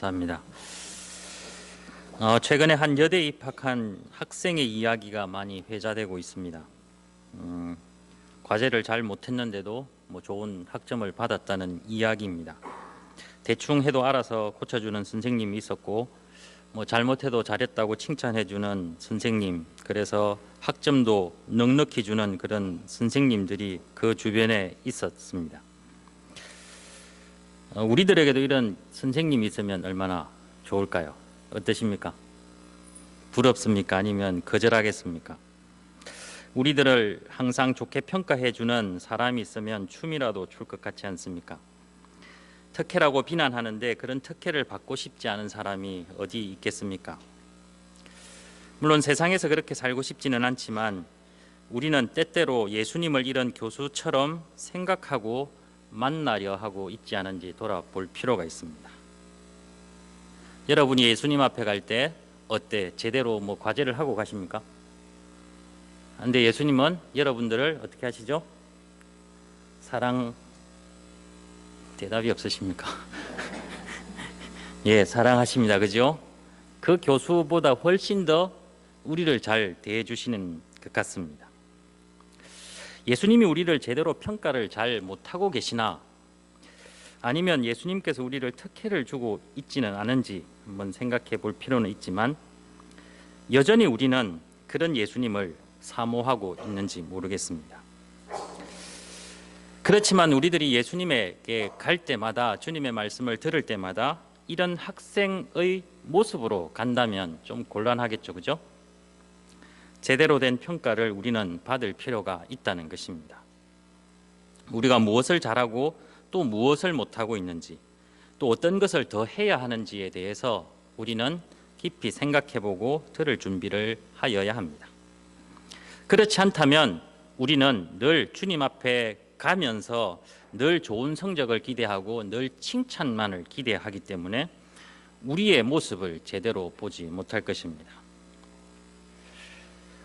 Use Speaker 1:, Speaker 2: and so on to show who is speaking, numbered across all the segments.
Speaker 1: 감사합니다. 최근에 한 여대에 입학한 학생의 이야기가 많이 회자되고 있습니다. 과제를 잘 못했는데도 좋은 학점을 받았다는 이야기입니다. 대충 해도 알아서 고쳐주는 선생님이 있었고, 잘못해도 잘했다고 칭찬해주는 선생님, 그래서 학점도 넉넉히 주는 그런 선생님들이 그 주변에 있었습니다. 우리들에게도 이런 선생님이 있으면 얼마나 좋을까요? 어떠십니까? 부럽습니까? 아니면 거절하겠습니까? 우리들을 항상 좋게 평가해 주는 사람이 있으면 춤이라도 출 것 같지 않습니까? 특혜라고 비난하는데 그런 특혜를 받고 싶지 않은 사람이 어디 있겠습니까? 물론 세상에서 그렇게 살고 싶지는 않지만 우리는 때때로 예수님을 이런 교수처럼 생각하고 만나려 하고 있지 않은지 돌아볼 필요가 있습니다. 여러분이 예수님 앞에 갈 때 어때? 제대로 과제를 하고 가십니까? 근데 예수님은 여러분들을 어떻게 하시죠? 대답이 없으십니까? 예, 사랑하십니다. 그죠? 그 교수보다 훨씬 더 우리를 잘 대해 주시는 것 같습니다. 예수님이 우리를 제대로 평가를 잘 못하고 계시나, 아니면 예수님께서 우리를 특혜를 주고 있지는 않은지 한번 생각해 볼 필요는 있지만, 여전히 우리는 그런 예수님을 사모하고 있는지 모르겠습니다. 그렇지만 우리들이 예수님에게 갈 때마다, 주님의 말씀을 들을 때마다 이런 학생의 모습으로 간다면 좀 곤란하겠죠, 그죠? 제대로 된 평가를 우리는 받을 필요가 있다는 것입니다. 우리가 무엇을 잘하고 또 무엇을 못하고 있는지, 또 어떤 것을 더 해야 하는지에 대해서 우리는 깊이 생각해보고 들을 준비를 하여야 합니다. 그렇지 않다면 우리는 늘 주님 앞에 가면서 늘 좋은 성적을 기대하고 늘 칭찬만을 기대하기 때문에 우리의 모습을 제대로 보지 못할 것입니다.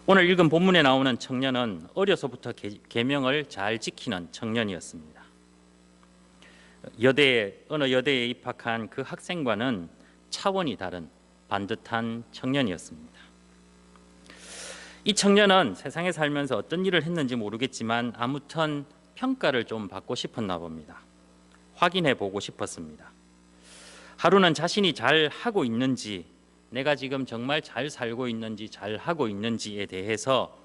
Speaker 1: 오늘 읽은 본문에 나오는 청년은 어려서부터 계명을 잘 지키는 청년이었습니다. 어느 여대에 입학한 그 학생과는 차원이 다른 반듯한 청년이었습니다. 이 청년은 세상에 살면서 어떤 일을 했는지 모르겠지만 아무튼 평가를 좀 받고 싶었나 봅니다. 확인해 보고 싶었습니다. 하루는 자신이 잘 하고 있는지, 내가 지금 정말 잘 살고 있는지, 잘 하고 있는지에 대해서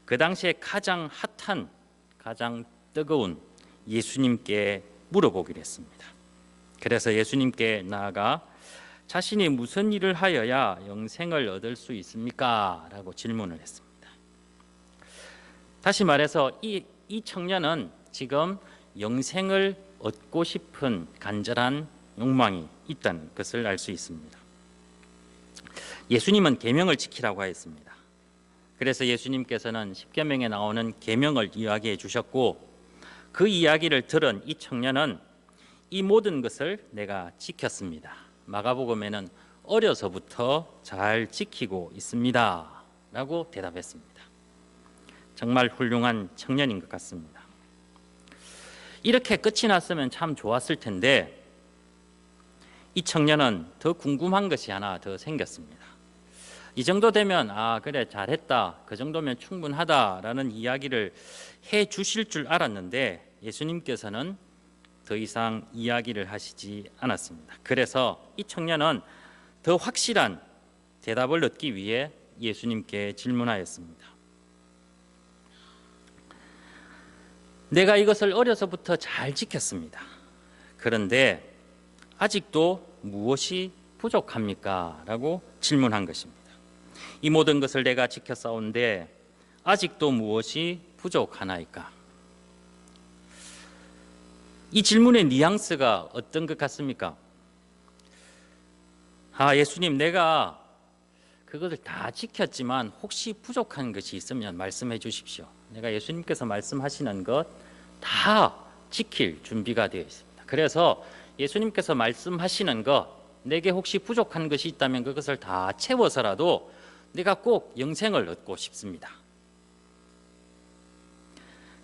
Speaker 1: 그 당시에 가장 핫한, 가장 뜨거운 예수님께 물어보기로 했습니다. 그래서 예수님께 나아가 자신이 무슨 일을 하여야 영생을 얻을 수 있습니까? 라고 질문을 했습니다. 다시 말해서 이 청년은 지금 영생을 얻고 싶은 간절한 욕망이 있다는 것을 알 수 있습니다. 예수님은 계명을 지키라고 하였습니다. 그래서 예수님께서는 십계명에 나오는 계명을 이야기해 주셨고, 그 이야기를 들은 이 청년은 이 모든 것을 내가 지켰습니다. 마가복음에는 어려서부터 잘 지키고 있습니다 라고 대답했습니다. 정말 훌륭한 청년인 것 같습니다. 이렇게 끝이 났으면 참 좋았을 텐데, 이 청년은 더 궁금한 것이 하나 더 생겼습니다. 이 정도 되면 그래 잘했다, 그 정도면 충분하다라는 이야기를 해 주실 줄 알았는데 예수님께서는 더 이상 이야기를 하시지 않았습니다. 그래서 이 청년은 더 확실한 대답을 얻기 위해 예수님께 질문하였습니다. 내가 이것을 어려서부터 잘 지켰습니다. 그런데 아직도 무엇이 부족합니까? 라고 질문한 것입니다. 이 모든 것을 내가 지켰사온데 아직도 무엇이 부족하나이까? 이 질문의 뉘앙스가 어떤 것 같습니까? 예수님, 내가 그것을 다 지켰지만 혹시 부족한 것이 있으면 말씀해 주십시오. 내가 예수님께서 말씀하시는 것 다 지킬 준비가 되어 있습니다. 그래서 예수님께서 말씀하시는 것, 내게 혹시 부족한 것이 있다면 그것을 다 채워서라도 내가 꼭 영생을 얻고 싶습니다.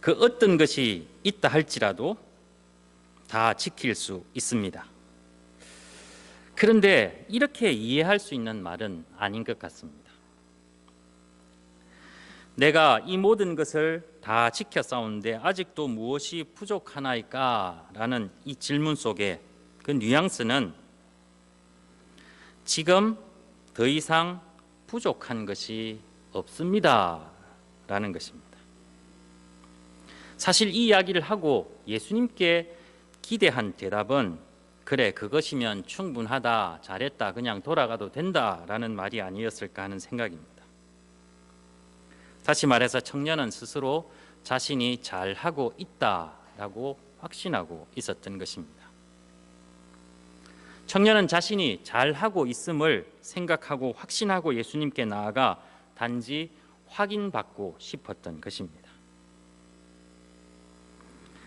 Speaker 1: 그 어떤 것이 있다 할지라도 다 지킬 수 있습니다. 그런데 이렇게 이해할 수 있는 말은 아닌 것 같습니다. 내가 이 모든 것을 다 지켜 싸우는데 아직도 무엇이 부족하나이까? 라는 이 질문 속에 그 뉘앙스는 지금 더 이상 부족한 것이 없습니다 라는 것입니다. 사실 이 이야기를 하고 예수님께 기대한 대답은 그래, 그것이면 충분하다, 잘했다, 그냥 돌아가도 된다 라는 말이 아니었을까 하는 생각입니다. 다시 말해서 청년은 스스로 자신이 잘하고 있다라고 확신하고 있었던 것입니다. 청년은 자신이 잘하고 있음을 생각하고 확신하고 예수님께 나아가 단지 확인받고 싶었던 것입니다.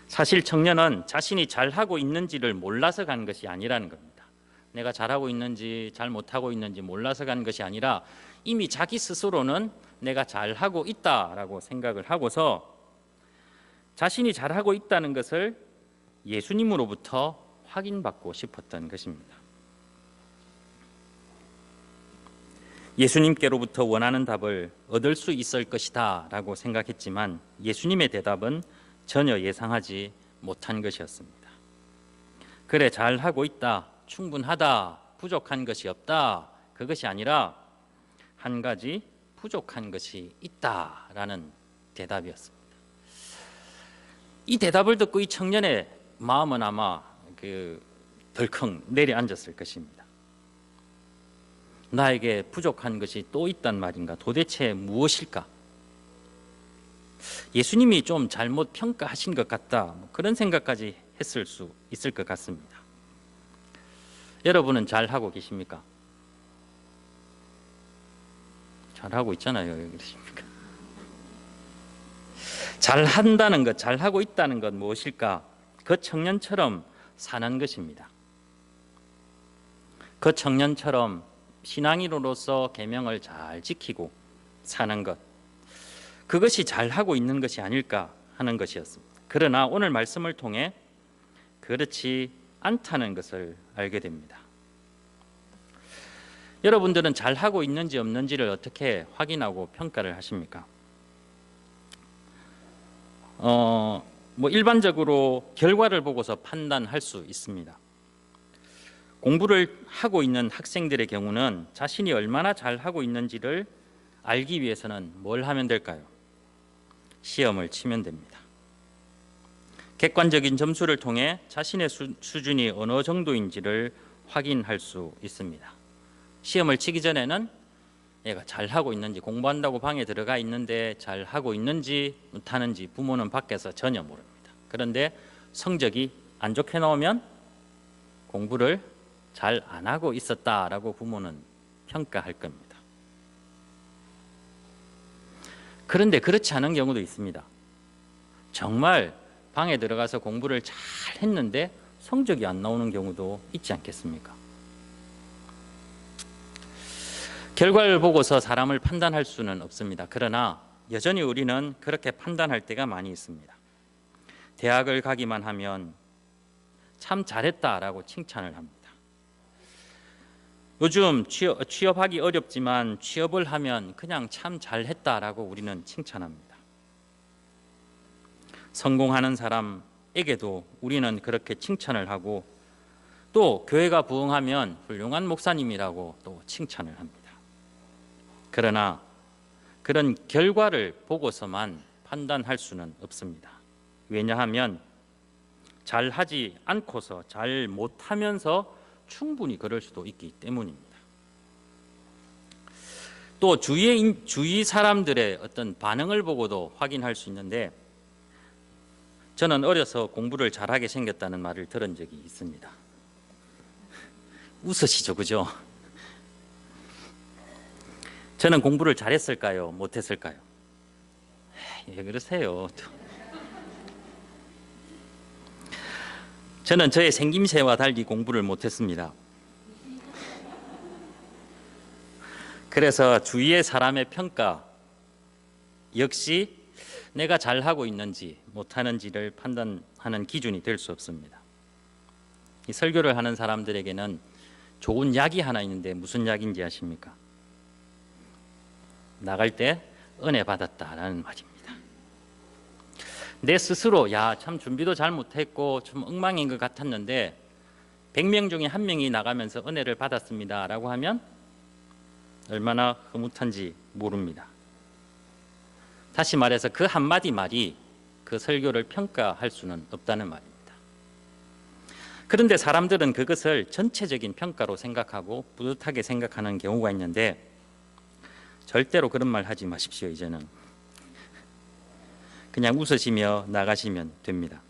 Speaker 1: 사실 청년은 자신이 잘하고 있는지를 몰라서 간 것이 아니라는 겁니다. 내가 잘하고 있는지 잘 못하고 있는지 몰라서 간 것이 아니라 이미 자기 스스로는 내가 잘하고 있다라고 생각을 하고서 자신이 잘하고 있다는 것을 예수님으로부터 확인받고 싶었던 것입니다. 예수님께로부터 원하는 답을 얻을 수 있을 것이다 라고 생각했지만 예수님의 대답은 전혀 예상하지 못한 것이었습니다. 그래, 잘하고 있다, 충분하다, 부족한 것이 없다, 그것이 아니라 한 가지 부족한 것이 있다라는 대답이었습니다. 이 대답을 듣고 이 청년의 마음은 아마 덜컹 내려앉았을 것입니다. 나에게 부족한 것이 또 있단 말인가? 도대체 무엇일까? 예수님이 좀 잘못 평가하신 것 같다, 그런 생각까지 했을 수 있을 것 같습니다. 여러분은 잘하고 계십니까? 잘하고 있잖아요. 그러십니까? 잘한다는 것, 잘하고 있다는 것 무엇일까? 그 청년처럼 사는 것입니다. 그 청년처럼 신앙인으로서 계명을 잘 지키고 사는 것, 그것이 잘하고 있는 것이 아닐까 하는 것이었습니다. 그러나 오늘 말씀을 통해 그렇지 않다는 것을 알게 됩니다. 여러분들은 잘하고 있는지 없는지를 어떻게 확인하고 평가를 하십니까? 일반적으로 결과를 보고서 판단할 수 있습니다. 공부를 하고 있는 학생들의 경우는 자신이 얼마나 잘하고 있는지를 알기 위해서는 뭘 하면 될까요? 시험을 치면 됩니다. 객관적인 점수를 통해 자신의 수준이 어느 정도인지를 확인할 수 있습니다. 시험을 치기 전에는 얘가 잘하고 있는지, 공부한다고 방에 들어가 있는데 잘하고 있는지 못하는지 부모는 밖에서 전혀 모릅니다. 그런데 성적이 안 좋게 나오면 공부를 잘 안 하고 있었다라고 부모는 평가할 겁니다. 그런데 그렇지 않은 경우도 있습니다. 정말 방에 들어가서 공부를 잘 했는데 성적이 안 나오는 경우도 있지 않겠습니까? 결과를 보고서 사람을 판단할 수는 없습니다. 그러나 여전히 우리는 그렇게 판단할 때가 많이 있습니다. 대학을 가기만 하면 참 잘했다라고 칭찬을 합니다. 요즘 취업하기 어렵지만 취업을 하면 그냥 참 잘했다라고 우리는 칭찬합니다. 성공하는 사람에게도 우리는 그렇게 칭찬을 하고 또 교회가 부흥하면 훌륭한 목사님이라고 또 칭찬을 합니다. 그러나 그런 결과를 보고서만 판단할 수는 없습니다. 왜냐하면 잘하지 않고서 잘 못하면서 충분히 그럴 수도 있기 때문입니다. 또 주위 사람들의 어떤 반응을 보고도 확인할 수 있는데 저는 어려서 공부를 잘하게 생겼다는 말을 들은 적이 있습니다. 웃으시죠, 그죠? 저는 공부를 잘했을까요? 못했을까요? 왜 그러세요? 저는 저의 생김새와 달리 공부를 못했습니다. 그래서 주위의 사람의 평가 역시 내가 잘하고 있는지 못하는지를 판단하는 기준이 될 수 없습니다. 이 설교를 하는 사람들에게는 좋은 약이 하나 있는데 무슨 약인지 아십니까? 나갈 때 은혜 받았다라는 말입니다. 내 스스로 참 준비도 잘 못했고 좀 엉망인 것 같았는데 100명 중에 1명이 나가면서 은혜를 받았습니다라고 하면 얼마나 흐뭇한지 모릅니다. 다시 말해서 그 한마디 말이 그 설교를 평가할 수는 없다는 말입니다. 그런데 사람들은 그것을 전체적인 평가로 생각하고 뿌듯하게 생각하는 경우가 있는데 절대로 그런 말 하지 마십시오. 이제는 그냥 웃으시며 나가시면 됩니다.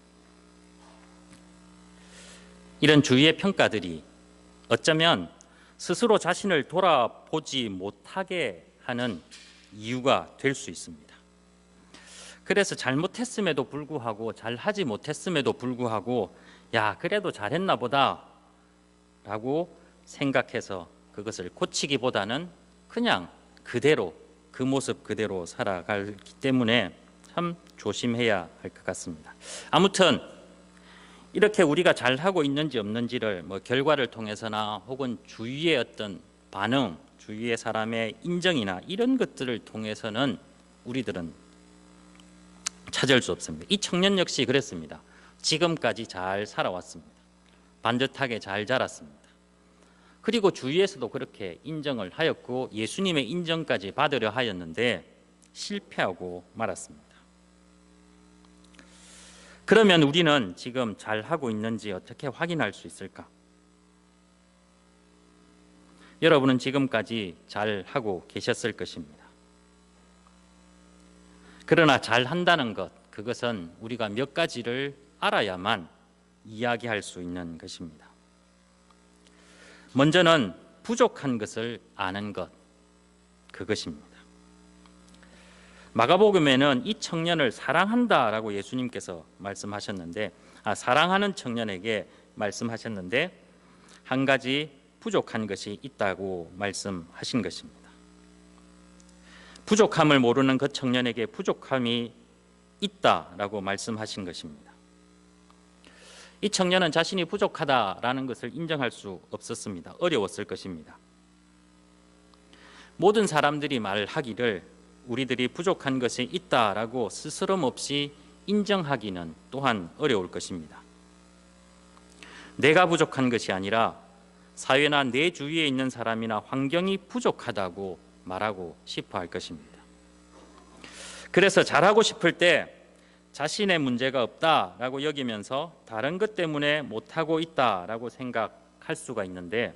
Speaker 1: 이런 주위의 평가들이 어쩌면 스스로 자신을 돌아보지 못하게 하는 이유가 될 수 있습니다. 그래서 잘못했음에도 불구하고 잘하지 못했음에도 불구하고 그래도 잘했나 보다 라고 생각해서 그것을 고치기보다는 그냥 그대로 그 모습 그대로 살아가기 때문에 참 조심해야 할 것 같습니다. 아무튼 이렇게 우리가 잘하고 있는지 없는지를 결과를 통해서나 혹은 주위의 어떤 반응, 주위의 사람의 인정이나 이런 것들을 통해서는 우리들은 찾을 수 없습니다. 이 청년 역시 그랬습니다. 지금까지 잘 살아왔습니다. 반듯하게 잘 자랐습니다. 그리고 주위에서도 그렇게 인정을 하였고 예수님의 인정까지 받으려 하였는데 실패하고 말았습니다. 그러면 우리는 지금 잘하고 있는지 어떻게 확인할 수 있을까? 여러분은 지금까지 잘하고 계셨을 것입니다. 그러나 잘한다는 것, 그것은 우리가 몇 가지를 알아야만 이야기할 수 있는 것입니다. 먼저는 부족한 것을 아는 것, 그것입니다. 마가복음에는 이 청년을 사랑한다라고 예수님께서 말씀하셨는데 사랑하는 청년에게 말씀하셨는데 한 가지 부족한 것이 있다고 말씀하신 것입니다. 부족함을 모르는 그 청년에게 부족함이 있다라고 말씀하신 것입니다. 이 청년은 자신이 부족하다라는 것을 인정할 수 없었습니다. 어려웠을 것입니다. 모든 사람들이 말하기를 우리들이 부족한 것이 있다라고 스스럼 없이 인정하기는 또한 어려울 것입니다. 내가 부족한 것이 아니라 사회나 내 주위에 있는 사람이나 환경이 부족하다고 말하고 싶어 할 것입니다. 그래서 잘하고 싶을 때 자신의 문제가 없다라고 여기면서 다른 것 때문에 못하고 있다라고 생각할 수가 있는데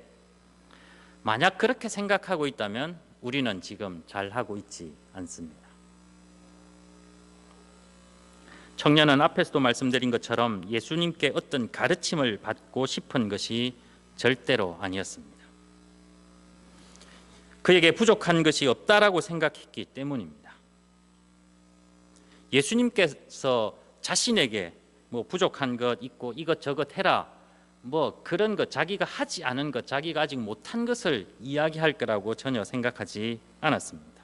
Speaker 1: 만약 그렇게 생각하고 있다면 우리는 지금 잘하고 있지 않습니다. 청년은 앞에서도 말씀드린 것처럼 예수님께 어떤 가르침을 받고 싶은 것이 절대로 아니었습니다. 그에게 부족한 것이 없다라고 생각했기 때문입니다. 예수님께서 자신에게 부족한 것 있고 이것저것 해라 그런 것 자기가 하지 않은 것 자기가 아직 못한 것을 이야기할 거라고 전혀 생각하지 않았습니다.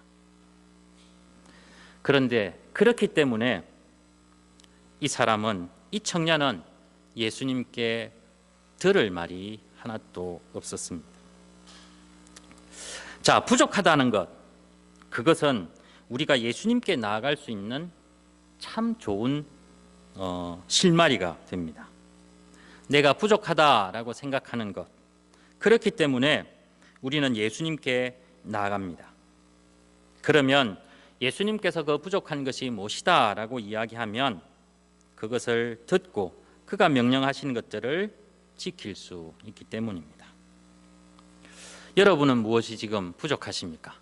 Speaker 1: 그런데 그렇기 때문에 이 청년은 예수님께 들을 말이 하나도 없었습니다. 자, 부족하다는 것, 그것은 우리가 예수님께 나아갈 수 있는 참 좋은 실마리가 됩니다. 내가 부족하다라고 생각하는 것, 그렇기 때문에 우리는 예수님께 나아갑니다. 그러면 예수님께서 그 부족한 것이 무엇이다라고 이야기하면 그것을 듣고 그가 명령하신 것들을 지킬 수 있기 때문입니다. 여러분은 무엇이 지금 부족하십니까?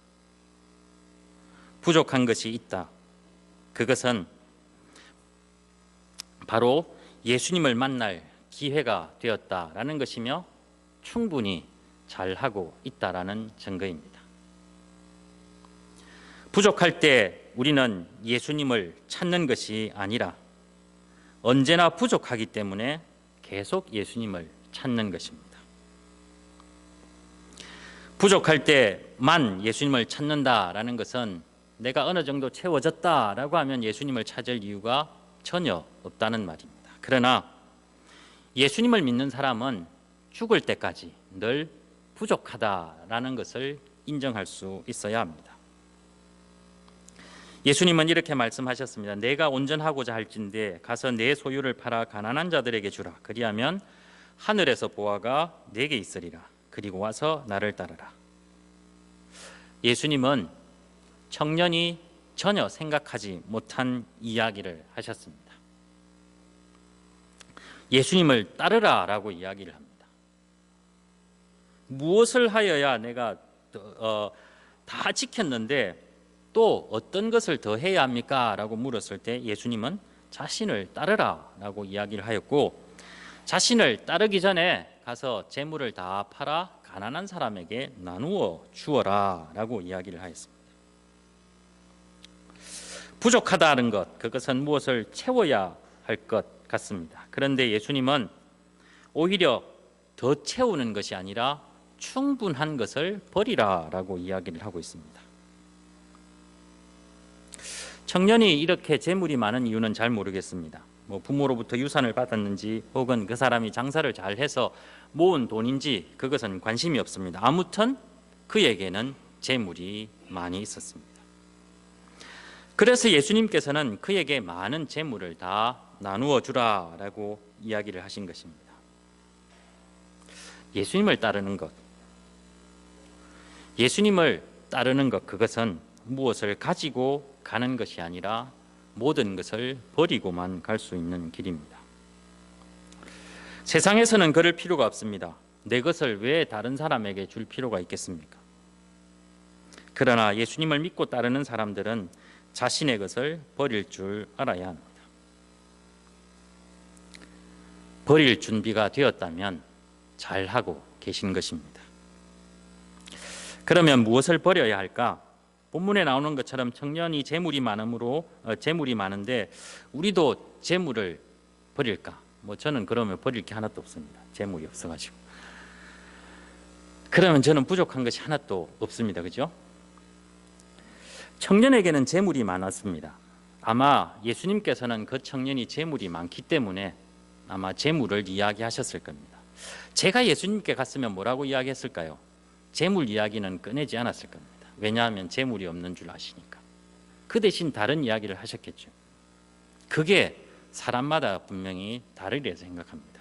Speaker 1: 부족한 것이 있다. 그것은 바로 예수님을 만날 기회가 되었다라는 것이며 충분히 잘하고 있다라는 증거입니다. 부족할 때 우리는 예수님을 찾는 것이 아니라 언제나 부족하기 때문에 계속 예수님을 찾는 것입니다. 부족할 때만 예수님을 찾는다라는 것은 내가 어느 정도 채워졌다라고 하면 예수님을 찾을 이유가 전혀 없다는 말입니다. 그러나 예수님을 믿는 사람은 죽을 때까지 늘 부족하다라는 것을 인정할 수 있어야 합니다. 예수님은 이렇게 말씀하셨습니다. 내가 온전하고자 할진대 가서 내 소유를 팔아 가난한 자들에게 주라. 그리하면 하늘에서 보화가 내게 있으리라. 그리고 와서 나를 따르라. 예수님은 청년이 전혀 생각하지 못한 이야기를 하셨습니다. 예수님을 따르라라고 이야기를 합니다. 무엇을 하여야 내가 다 지켰는데 또 어떤 것을 더 해야 합니까? 라고 물었을 때 예수님은 자신을 따르라라고 이야기를 하였고, 자신을 따르기 전에 가서 재물을 다 팔아 가난한 사람에게 나누어 주어라라고 이야기를 하였습니다. 부족하다는 것, 그것은 무엇을 채워야 할 것 같습니다. 그런데 예수님은 오히려 더 채우는 것이 아니라 충분한 것을 버리라라고 이야기를 하고 있습니다. 청년이 이렇게 재물이 많은 이유는 잘 모르겠습니다. 부모로부터 유산을 받았는지 혹은 그 사람이 장사를 잘해서 모은 돈인지 그것은 관심이 없습니다. 아무튼 그에게는 재물이 많이 있었습니다. 그래서 예수님께서는 그에게 많은 재물을 다 나누어 주라라고 이야기를 하신 것입니다. 예수님을 따르는 것, 예수님을 따르는 것, 그것은 무엇을 가지고 가는 것이 아니라 모든 것을 버리고만 갈 수 있는 길입니다. 세상에서는 그럴 필요가 없습니다. 내 것을 왜 다른 사람에게 줄 필요가 있겠습니까? 그러나 예수님을 믿고 따르는 사람들은 자신의 것을 버릴 줄 알아야 합니다. 버릴 준비가 되었다면 잘하고 계신 것입니다. 그러면 무엇을 버려야 할까? 본문에 나오는 것처럼 청년이 재물이 많은데 우리도 재물을 버릴까? 저는 그러면 버릴 게 하나도 없습니다. 재물이 없어가지고. 그러면 저는 부족한 것이 하나도 없습니다. 그죠? 청년에게는 재물이 많았습니다. 아마 예수님께서는 그 청년이 재물이 많기 때문에 아마 재물을 이야기하셨을 겁니다. 제가 예수님께 갔으면 뭐라고 이야기했을까요? 재물 이야기는 꺼내지 않았을 겁니다. 왜냐하면 재물이 없는 줄 아시니까. 그 대신 다른 이야기를 하셨겠죠. 그게 사람마다 분명히 다르리라 생각합니다.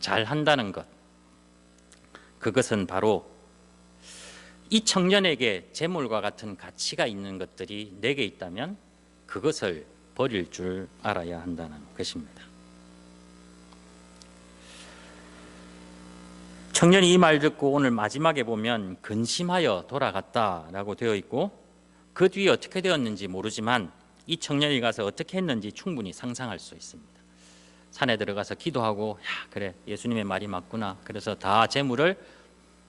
Speaker 1: 잘한다는 것, 그것은 바로 이 청년에게 재물과 같은 가치가 있는 것들이 내게 있다면 그것을 버릴 줄 알아야 한다는 것입니다. 청년이 이 말 듣고 오늘 마지막에 보면 근심하여 돌아갔다라고 되어 있고, 그 뒤에 어떻게 되었는지 모르지만 이 청년이 가서 어떻게 했는지 충분히 상상할 수 있습니다. 산에 들어가서 기도하고, 그래, 예수님의 말이 맞구나. 그래서 다 재물을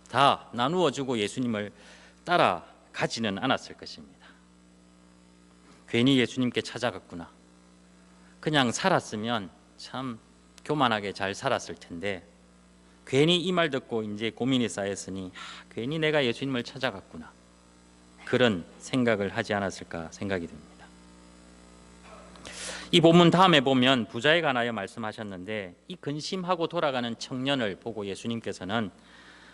Speaker 1: 다 나누어 주고 예수님을 따라가지는 않았을 것입니다. 괜히 예수님께 찾아갔구나. 그냥 살았으면 참 교만하게 잘 살았을 텐데 괜히 이 말 듣고 이제 고민이 쌓였으니 괜히 내가 예수님을 찾아갔구나. 그런 생각을 하지 않았을까 생각이 듭니다. 이 본문 다음에 보면 부자에 관하여 말씀하셨는데, 이 근심하고 돌아가는 청년을 보고 예수님께서는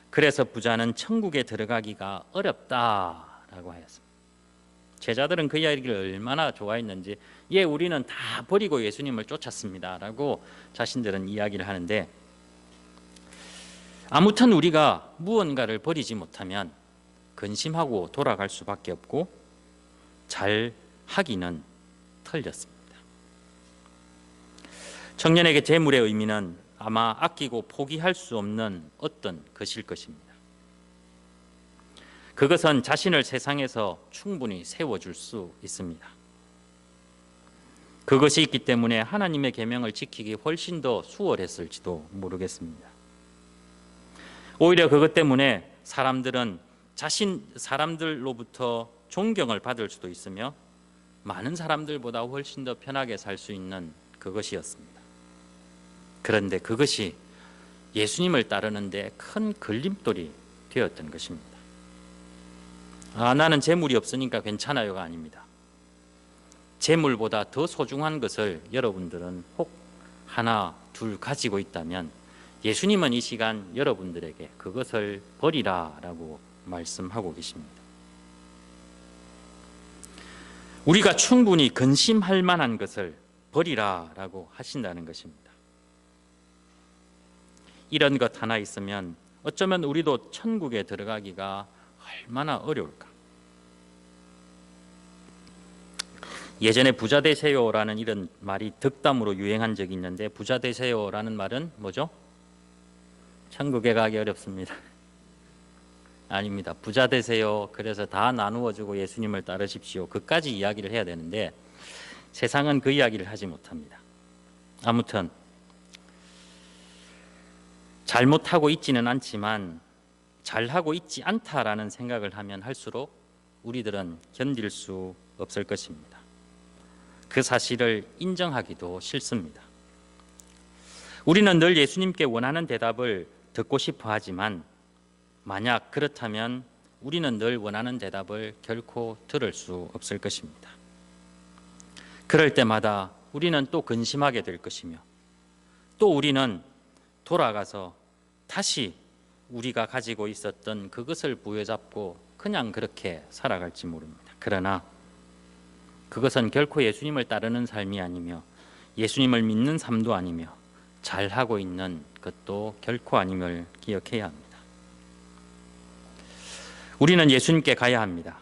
Speaker 1: 그래서 부자는 천국에 들어가기가 어렵다라고 하였습니다. 제자들은 그 이야기를 얼마나 좋아했는지, 우리는 다 버리고 예수님을 쫓았습니다라고 자신들은 이야기를 하는데, 아무튼 우리가 무언가를 버리지 못하면 근심하고 돌아갈 수밖에 없고 잘 하기는 틀렸습니다. 청년에게 재물의 의미는 아마 아끼고 포기할 수 없는 어떤 것일 것입니다. 그것은 자신을 세상에서 충분히 세워줄 수 있습니다. 그것이 있기 때문에 하나님의 계명을 지키기 훨씬 더 수월했을지도 모르겠습니다. 오히려 그것 때문에 사람들로부터 존경을 받을 수도 있으며 많은 사람들보다 훨씬 더 편하게 살 수 있는 그것이었습니다. 그런데 그것이 예수님을 따르는데 큰 걸림돌이 되었던 것입니다. 나는 재물이 없으니까 괜찮아요가 아닙니다. 재물보다 더 소중한 것을 여러분들은 혹 하나 둘 가지고 있다면 예수님은 이 시간 여러분들에게 그것을 버리라라고 말씀하고 계십니다. 우리가 충분히 근심할 만한 것을 버리라라고 하신다는 것입니다. 이런 것 하나 있으면 어쩌면 우리도 천국에 들어가기가 얼마나 어려울까. 예전에 부자 되세요라는 이런 말이 덕담으로 유행한 적이 있는데, 부자 되세요라는 말은 뭐죠? 천국에 가기 어렵습니다. 아닙니다. 부자 되세요. 그래서 다 나누어 주고 예수님을 따르십시오. 그까지 이야기를 해야 되는데 세상은 그 이야기를 하지 못합니다. 아무튼 잘못하고 있지는 않지만 잘하고 있지 않다라는 생각을 하면 할수록 우리들은 견딜 수 없을 것입니다. 그 사실을 인정하기도 싫습니다. 우리는 늘 예수님께 원하는 대답을 듣고 싶어 하지만 만약 그렇다면 우리는 늘 원하는 대답을 결코 들을 수 없을 것입니다. 그럴 때마다 우리는 또 근심하게 될 것이며 또 우리는 돌아가서 다시 우리가 가지고 있었던 그것을 부여잡고 그냥 그렇게 살아갈지 모릅니다. 그러나 그것은 결코 예수님을 따르는 삶이 아니며 예수님을 믿는 삶도 아니며 잘하고 있는 것도 결코 아님을 기억해야 합니다. 우리는 예수님께 가야 합니다.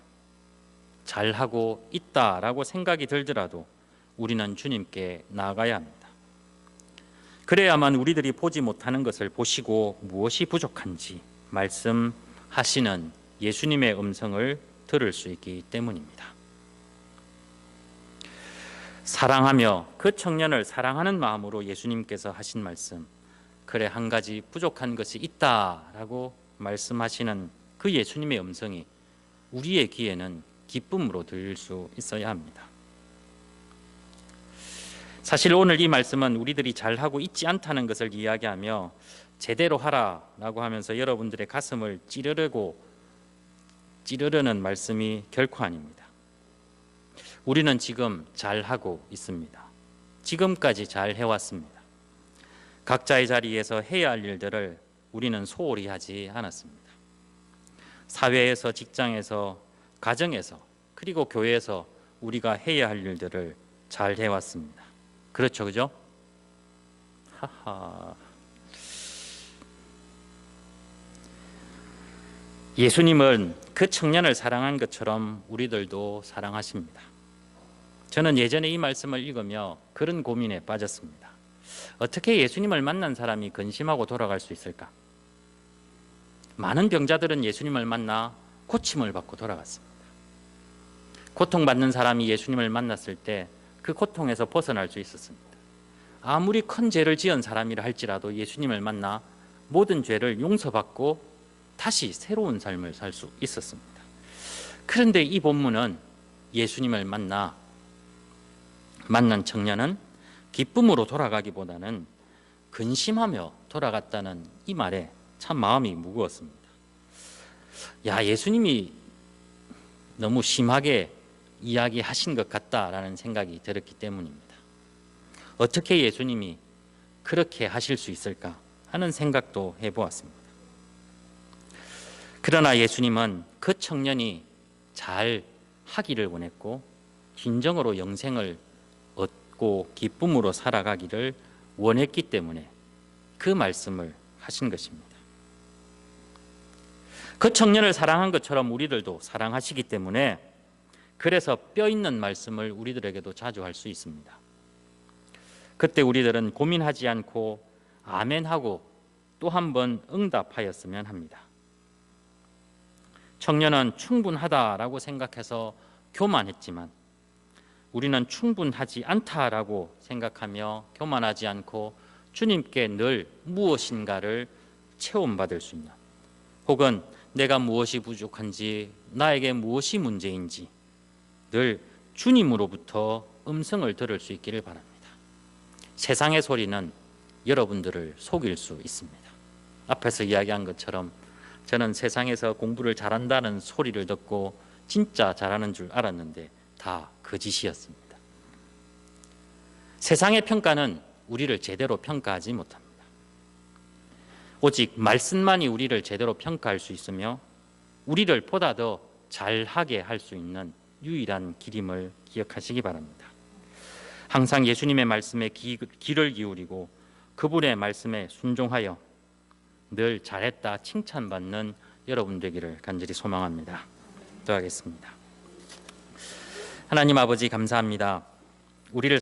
Speaker 1: 잘하고 있다라고 생각이 들더라도 우리는 주님께 나아가야 합니다. 그래야만 우리들이 보지 못하는 것을 보시고 무엇이 부족한지 말씀하시는 예수님의 음성을 들을 수 있기 때문입니다. 사랑하며 그 청년을 사랑하는 마음으로 예수님께서 하신 말씀, 그래 한 가지 부족한 것이 있다라고 말씀하시는 그 예수님의 음성이 우리의 귀에는 기쁨으로 들릴 수 있어야 합니다. 사실 오늘 이 말씀은 우리들이 잘하고 있지 않다는 것을 이야기하며 제대로 하라라고 하면서 여러분들의 가슴을 찌르려는 말씀이 결코 아닙니다. 우리는 지금 잘하고 있습니다. 지금까지 잘 해왔습니다. 각자의 자리에서 해야 할 일들을 우리는 소홀히 하지 않았습니다. 사회에서, 직장에서, 가정에서, 그리고 교회에서 우리가 해야 할 일들을 잘 해왔습니다. 그렇죠, 그죠? 하하. 예수님은 그 청년을 사랑한 것처럼 우리들도 사랑하십니다. 저는 예전에 이 말씀을 읽으며 그런 고민에 빠졌습니다. 어떻게 예수님을 만난 사람이 근심하고 돌아갈 수 있을까? 많은 병자들은 예수님을 만나 고침을 받고 돌아갔습니다. 고통받는 사람이 예수님을 만났을 때 그 고통에서 벗어날 수 있었습니다. 아무리 큰 죄를 지은 사람이라 할지라도 예수님을 만나 모든 죄를 용서받고 다시 새로운 삶을 살 수 있었습니다. 그런데 이 본문은 예수님을 만난 청년은 기쁨으로 돌아가기보다는 근심하며 돌아갔다는 이 말에 참 마음이 무거웠습니다. 야, 예수님이 너무 심하게 이야기하신 것 같다라는 생각이 들었기 때문입니다. 어떻게 예수님이 그렇게 하실 수 있을까 하는 생각도 해보았습니다. 그러나 예수님은 그 청년이 잘 하기를 원했고 진정으로 영생을 얻고 기쁨으로 살아가기를 원했기 때문에 그 말씀을 하신 것입니다. 그 청년을 사랑한 것처럼 우리들도 사랑하시기 때문에 그래서 뼈 있는 말씀을 우리들에게도 자주 할 수 있습니다. 그때 우리들은 고민하지 않고 아멘하고 또 한 번 응답하였으면 합니다. 청년은 충분하다라고 생각해서 교만했지만 우리는 충분하지 않다라고 생각하며 교만하지 않고 주님께 늘 무엇인가를 체험받을 수 있는, 혹은 내가 무엇이 부족한지, 나에게 무엇이 문제인지 늘 주님으로부터 음성을 들을 수 있기를 바랍니다. 세상의 소리는 여러분들을 속일 수 있습니다. 앞에서 이야기한 것처럼 저는 세상에서 공부를 잘한다는 소리를 듣고 진짜 잘하는 줄 알았는데 다 거짓이었습니다. 세상의 평가는 우리를 제대로 평가하지 못합니다. 오직 말씀만이 우리를 제대로 평가할 수 있으며 우리를 보다 더 잘하게 할 수 있는 유일한 길임을 기억하시기 바랍니다. 항상 예수님의 말씀에 귀를 기울이고 그분의 말씀에 순종하여 늘 잘했다 칭찬받는 여러분 되기를 간절히 소망합니다. 기도하겠습니다. 하나님 아버지 감사합니다. 우리를